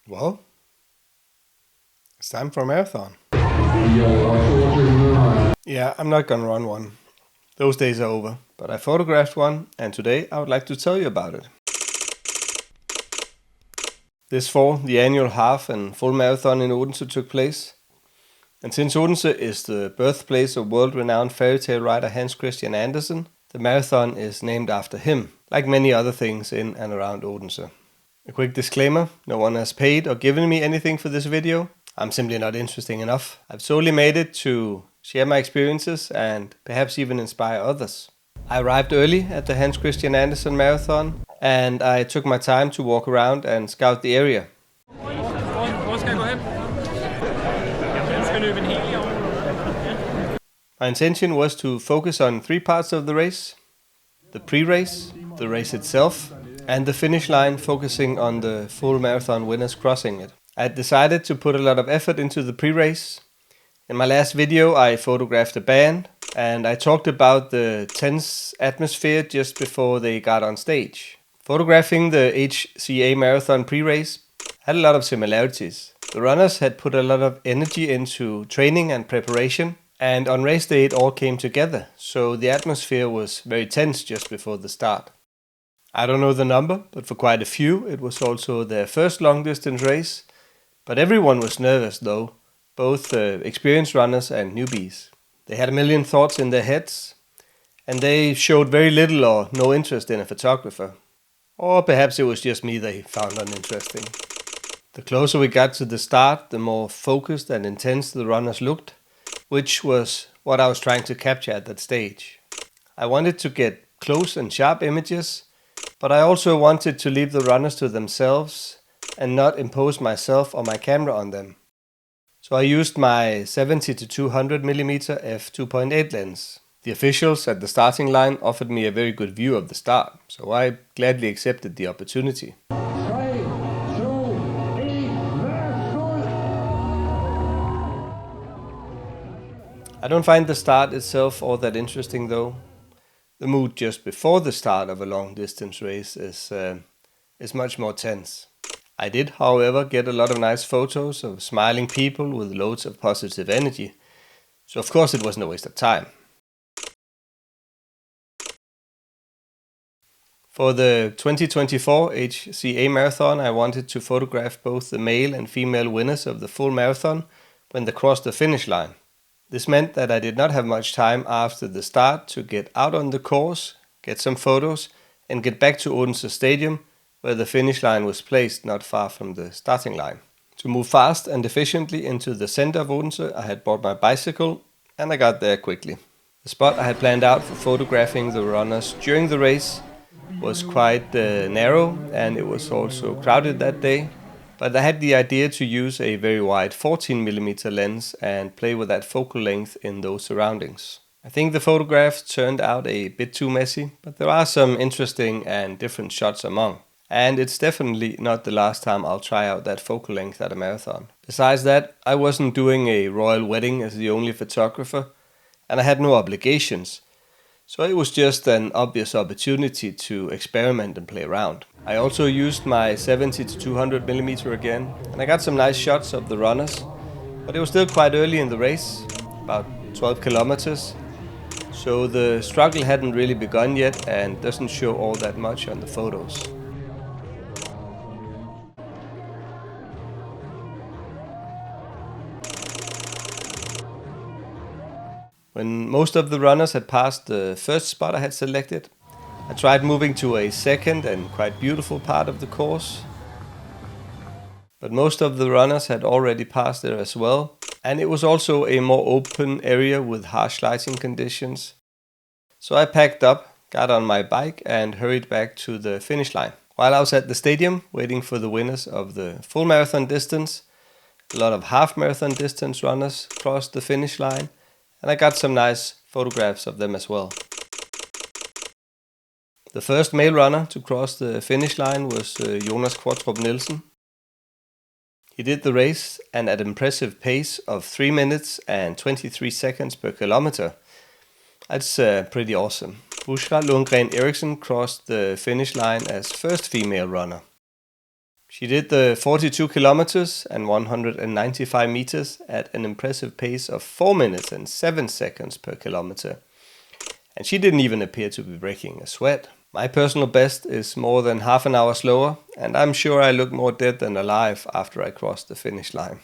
Well, it's time for a marathon. Yeah, I'm not gonna run one. Those days are over. But I photographed one, and today I would like to tell you about it. This fall, the annual half and full marathon in Odense took place. And since Odense is the birthplace of world-renowned fairy tale writer Hans Christian Andersen, the marathon is named after him, like many other things in and around Odense. A quick disclaimer, no one has paid or given me anything for this video. I'm simply not interesting enough. I've solely made it to share my experiences and perhaps even inspire others. I arrived early at the Hans Christian Andersen Marathon and I took my time to walk around and scout the area. My intention was to focus on 3 parts of the race: the pre-race, the race itself, and the finish line, focusing on the full marathon winners crossing it. I had decided to put a lot of effort into the pre-race. In my last video I photographed a band and I talked about the tense atmosphere just before they got on stage. Photographing the HCA Marathon pre-race had a lot of similarities. The runners had put a lot of energy into training and preparation, and on race day it all came together, so the atmosphere was very tense just before the start. I don't know the number, but for quite a few it was also their first long distance race, but everyone was nervous though, both experienced runners and newbies. They had a million thoughts in their heads, and they showed very little or no interest in a photographer. Or perhaps it was just me they found uninteresting. The closer we got to the start, the more focused and intense the runners looked, which was what I was trying to capture at that stage. I wanted to get close and sharp images, but I also wanted to leave the runners to themselves and not impose myself or my camera on them. So I used my 70-200mm f2.8 lens. The officials at the starting line offered me a very good view of the start, so I gladly accepted the opportunity. I don't find the start itself all that interesting though. The mood just before the start of a long distance race is much more tense. I did, however, get a lot of nice photos of smiling people with loads of positive energy, so of course it wasn't a waste of time. For the 2024 HCA Marathon, I wanted to photograph both the male and female winners of the full marathon when they crossed the finish line. This meant that I did not have much time after the start to get out on the course, get some photos, and get back to Odense Stadium, where the finish line was placed not far from the starting line. To move fast and efficiently into the center of Odense, I had bought my bicycle, and I got there quickly. The spot I had planned out for photographing the runners during the race was quite narrow, and it was also crowded that day. But I had the idea to use a very wide 14mm lens and play with that focal length in those surroundings. I think the photographs turned out a bit too messy, but there are some interesting and different shots among. And it's definitely not the last time I'll try out that focal length at a marathon. Besides that, I wasn't doing a royal wedding as the only photographer, and I had no obligations. So it was just an obvious opportunity to experiment and play around. I also used my 70-200mm again, and I got some nice shots of the runners, but it was still quite early in the race, about 12 kilometers, so the struggle hadn't really begun yet and doesn't show all that much on the photos. When most of the runners had passed the first spot I had selected, I tried moving to a second and quite beautiful part of the course. But most of the runners had already passed there as well, and it was also a more open area with harsh lighting conditions. So I packed up, got on my bike and hurried back to the finish line. While I was at the stadium waiting for the winners of the full marathon distance, a lot of half marathon distance runners crossed the finish line, and I got some nice photographs of them as well. The first male runner to cross the finish line was Jonas Kvartrup Nielsen. He did the race and at an impressive pace of 3 minutes and 23 seconds per kilometer. That's pretty awesome. Bushra Lundgren Eriksen crossed the finish line as first female runner. She did the 42 kilometers and 195 meters at an impressive pace of 4 minutes and 7 seconds per kilometer. And she didn't even appear to be breaking a sweat. My personal best is more than half an hour slower, and I'm sure I look more dead than alive after I crossed the finish line.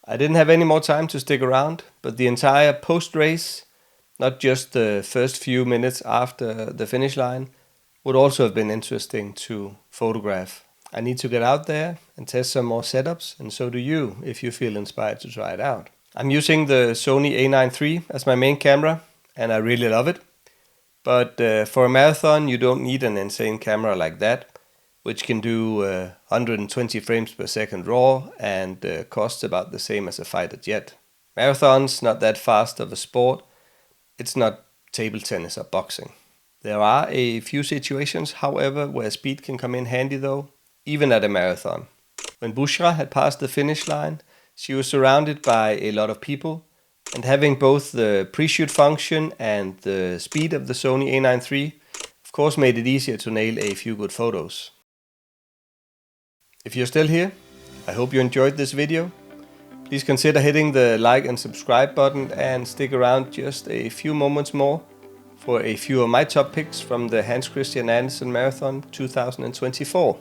I didn't have any more time to stick around, but the entire post-race, not just the first few minutes after the finish line, would also have been interesting to photograph. I need to get out there and test some more setups, and so do you if you feel inspired to try it out. I'm using the Sony A9 III as my main camera, and I really love it. But for a marathon, you don't need an insane camera like that, which can do 120 frames per second RAW and costs about the same as a fighter jet. Marathon's not that fast of a sport. It's not table tennis or boxing. There are a few situations, however, where speed can come in handy though, even at a marathon. When Bushra had passed the finish line, she was surrounded by a lot of people, and having both the pre-shoot function and the speed of the Sony A9 III, of course, made it easier to nail a few good photos. If you're still here, I hope you enjoyed this video. Please consider hitting the like and subscribe button and stick around just a few moments more for a few of my top picks from the Hans Christian Andersen Marathon 2024.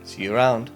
See you around.